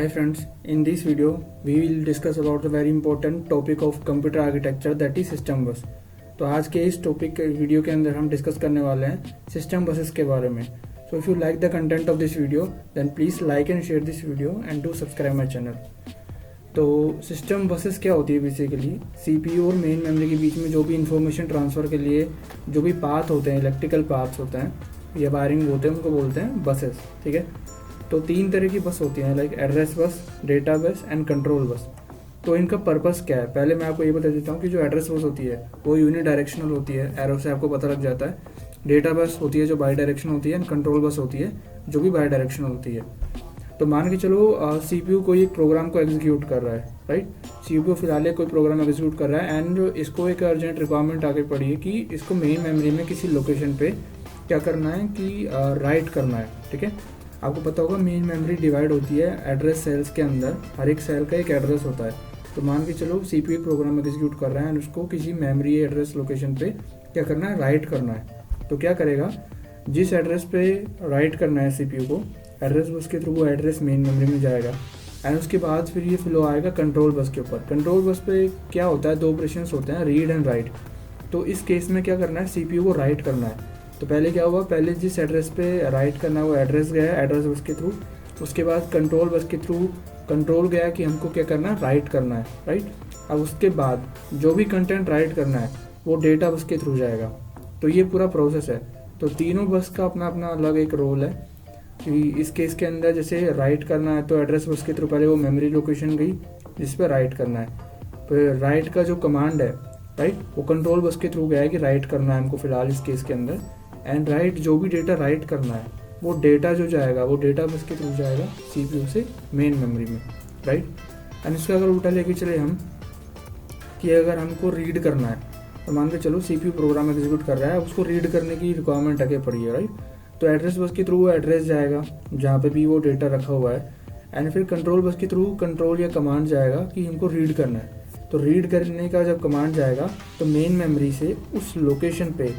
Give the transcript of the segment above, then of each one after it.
Hi friends, in this video we will discuss about the very important topic of computer architecture that is system bus। तो आज के इस topic video के अंदर हम discuss करने वाले हैं सिस्टम बसेस के बारे में। So if you like the content of this video then please like and share this video and do subscribe my channel. तो सिस्टम बसेस क्या होती है बेसिकली CPU और मेन मेमोरी के बीच में जो भी इंफॉर्मेशन ट्रांसफ़र के लिए जो भी पाथ होते हैं, इलेक्ट्रिकल पाथ्स होते हैं या वायरिंग होते हैं, उनको बोलते हैं बसेस। ठीक है, तो तीन तरह की बस होती हैं, like address bus, data bus and control bus. तो इनका पर्पस क्या है, पहले मैं आपको ये बता देता हूँ कि जो एड्रेस बस होती है वो यूनि डायरेक्शनल होती है, एरो से आपको पता लग जाता है। डेटा बस होती है जो बाई डायरेक्शन होती है, एंड कंट्रोल बस होती है जो भी बाई डायरेक्शनल होती है। तो मान के चलो CPU कोई एक प्रोग्राम को एग्जीक्यूट कर रहा है, राइट। CPU फिलहाल कोई प्रोग्राम एग्जीक्यूट कर रहा है एंड इसको एक अर्जेंट रिक्वायरमेंट आगे पड़ी है कि इसको मेन मेमोरी में किसी लोकेशन पे क्या करना है कि राइट करना है। ठीक है, आपको पता होगा मेन मेमोरी डिवाइड होती है एड्रेस सेल्स के अंदर, हर एक सेल का एक एड्रेस होता है। तो मान के चलो CPU एक प्रोग्राम एग्जीक्यूट कर रहा है एंड उसको किसी मेमोरी एड्रेस लोकेशन पे क्या करना है, राइट करना है। तो क्या करेगा, जिस एड्रेस पे राइट करना है CPU को, एड्रेस बस के थ्रू वो एड्रेस मेन मेमोरी में जाएगा एंड उसके बाद फिर ये फ्लो आएगा कंट्रोल बस के ऊपर। कंट्रोल बस पे क्या होता है, दो ऑपरेशंस होते हैं, रीड एंड राइट। तो इस केस में क्या करना है, CPU को राइट करना है। तो पहले क्या हुआ, पहले जिस एड्रेस पे राइट करना है वो एड्रेस गया एड्रेस बस के थ्रू, उसके बाद कंट्रोल बस के थ्रू कंट्रोल गया कि हमको क्या करना है, राइट करना है, राइट। अब उसके बाद जो भी कंटेंट राइट करना है वो डेटा बस के थ्रू जाएगा। तो ये पूरा प्रोसेस है। तो तीनों बस का अपना अपना अलग एक रोल है कि इस केस के अंदर जैसे राइट करना है तो एड्रेस बस के थ्रू पहले वो मेमोरी लोकेशन गई जिस पे राइट करना है, फिर राइट का जो कमांड है, राइट, वो कंट्रोल बस के थ्रू गया है कि राइट करना है हमको फिलहाल इस केस के अंदर। एंड राइट जो भी डेटा राइट करना है वो डेटा जो जाएगा वो डेटा बस के थ्रू जाएगा CPU से मेन मेमोरी में, राइट। एंड इसका अगर उल्टा लेके चले हम कि अगर हमको रीड करना है, तो मान के चलो CPU प्रोग्राम एग्जीक्यूट कर रहा है, उसको रीड करने की रिक्वायरमेंट आगे पड़ी है, राइट। तो एड्रेस बस के थ्रू वो एड्रेस जाएगा जहाँ पे भी वो डेटा रखा हुआ है एंड फिर कंट्रोल बस के थ्रू कंट्रोल या कमांड जाएगा कि हमको रीड करना है। तो रीड करने का जब कमांड जाएगा तो मेन मेमोरी से उस लोकेशन पे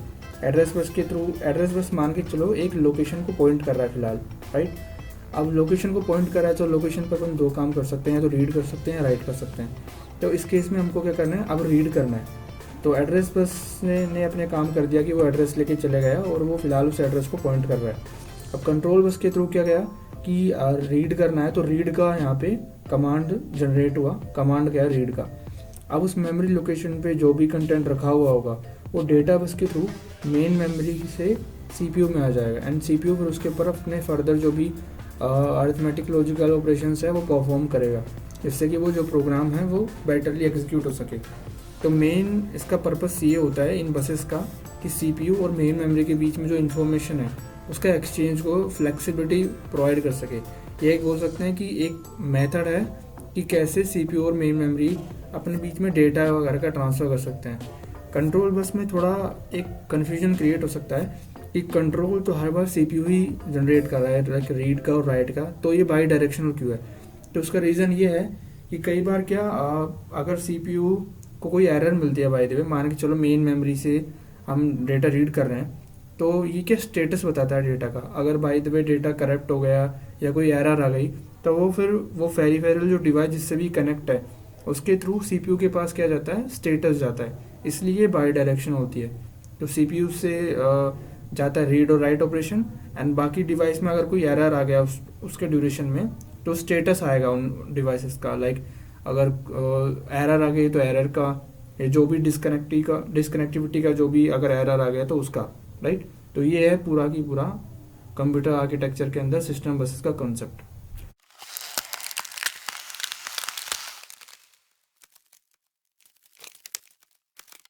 एड्रेस बस के थ्रू, एड्रेस बस मान के चलो एक लोकेशन को पॉइंट कर रहा है फिलहाल, राइट। अब लोकेशन को पॉइंट कर रहा है तो लोकेशन पर हम दो काम कर सकते हैं, तो रीड कर सकते हैं, राइट कर सकते हैं। तो इस केस में हमको क्या करना है, अब रीड करना है। तो एड्रेस बस ने अपने काम कर दिया कि वो एड्रेस लेके चले गया और वो फिलहाल उस एड्रेस को पॉइंट कर रहा है। अब कंट्रोल बस के थ्रू क्या गया कि रीड करना है, तो रीड का यहाँ पे कमांड जनरेट हुआ, कमांड गया रीड का। अब उस मेमोरी लोकेशन पे जो भी कंटेंट रखा हुआ होगा वो डेटा बस के थ्रू मेन मेमोरी से CPU में आ जाएगा एंड CPU फिर उसके ऊपर अपने फर्दर जो भी अरिथमेटिक लॉजिकल ऑपरेशंस है वो परफॉर्म करेगा, जिससे कि वो जो प्रोग्राम है वो बेटरली एग्जीक्यूट हो सके। तो मेन इसका पर्पस ये होता है इन बसेस का कि CPU और मेन मेमोरी के बीच में जो इन्फॉर्मेशन है उसका एक्सचेंज को फ्लेक्सिबिलिटी प्रोवाइड कर सके। ये एक बोल सकते हैं कि एक मेथड है कि कैसे CPU और मेन मेमोरी अपने बीच में डेटा वगैरह का ट्रांसफ़र कर सकते हैं। कंट्रोल बस में थोड़ा एक कन्फ्यूजन क्रिएट हो सकता है कि कंट्रोल तो हर बार CPU ही जनरेट कर रहा है, लाइक रीड का और राइट का, तो ये बाई डायरेक्शनल क्यों है। तो उसका रीज़न ये है कि कई बार क्या अगर CPU को कोई एरर मिलती है, बाय द वे मान के चलो मेन मेमोरी से हम डेटा रीड कर रहे हैं, तो ये क्या स्टेटस बताता है डेटा का। अगर by the way data corrupt हो गया या कोई एरर आ गई तो वो फिर वो पेरिफेरल जो डिवाइस जिससे भी कनेक्ट है उसके थ्रू CPU के पास क्या जाता है, स्टेटस जाता है, इसलिए बाई डायरेक्शन होती है। तो CPU से जाता है रीड और राइट ऑपरेशन एंड बाकी डिवाइस में अगर कोई एरर आ गया उसके ड्यूरेशन में तो स्टेटस आएगा उन डिवाइसेस का, लाइक अगर एरर आ गई तो एरर का, जो भी डिस्कनेक्टिविटी का जो भी अगर एरर आ गया तो उसका, राइट। तो ये है पूरा की पूरा कंप्यूटर आर्किटेक्चर के अंदर सिस्टम बसेस का कॉन्सेप्ट।